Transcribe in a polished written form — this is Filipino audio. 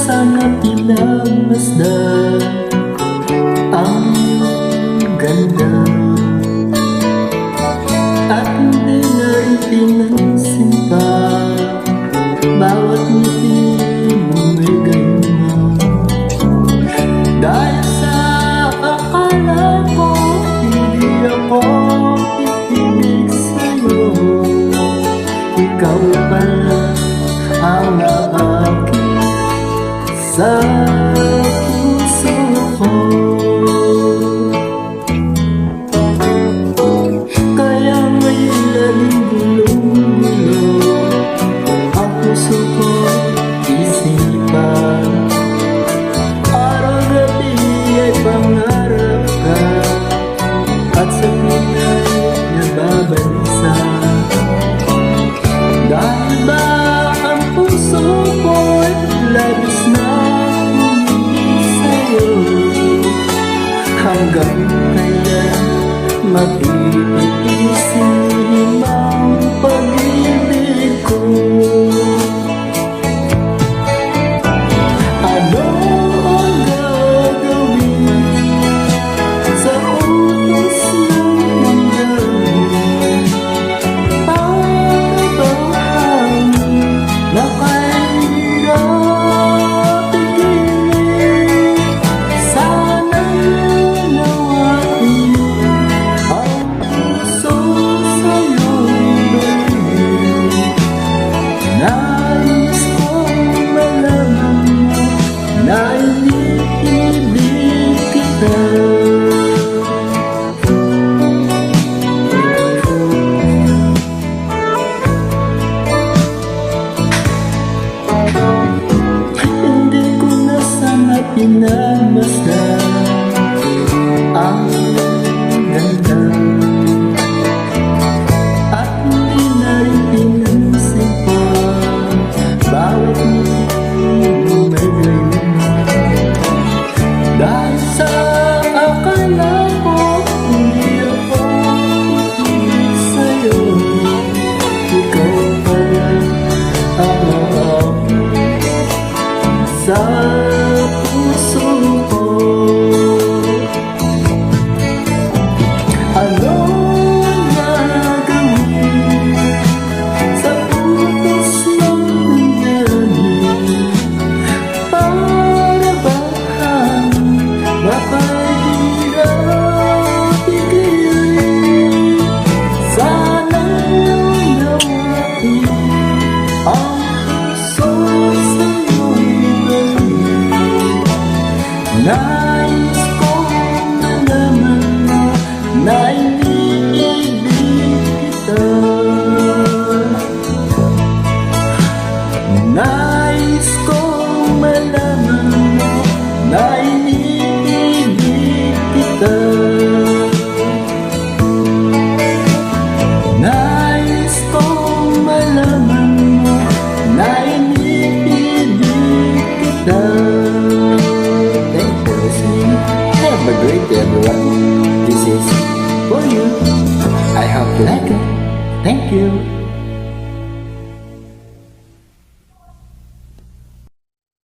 sana pinagmasdan ang ganda at hindi na rin pinansin pa bawat ngiti mo may ganda. Dahil sa akala ko hindi ako iibig sa'yo, ikaw pala ang aking sa puso ko. Kaya ngayon laging bulong-bulong ang puso ko isipan. Araw-gabi ay pangarap ka at sa pinay nababalisa. Dahil ba ang puso ko'y labis na humingin sa'yo, hanggang kailan mag-iisip ang pag-ibig ko? Ano ang gagawin sa utos ng damdamin para bang nakahingapigil? Sana'y nawain ang puso sa'yo'y baliw. Nais kong malaman mo na iniibig kita. Hindi ko na sana pinagmasdan ang ganda at hindi na rin pinansin pa bawat ngiti mo may gayuma. Dahil sa akala ko hindi ako iibig sa'yo, ikaw pala ang aking sa puso ko. Ano ang gagawin sa utos ng damdamin para bang makahirap-igilin? Sana'y nawain ang puso sa'yo'y baliw. Nais kong malaman mo na iniibig kita. Nais kong malaman mo na iniibig kita. Nais kong malaman mo na iniibig kita. Thank you for listening. Have a great day, everyone. This is for you. I hope you like it. Thank you.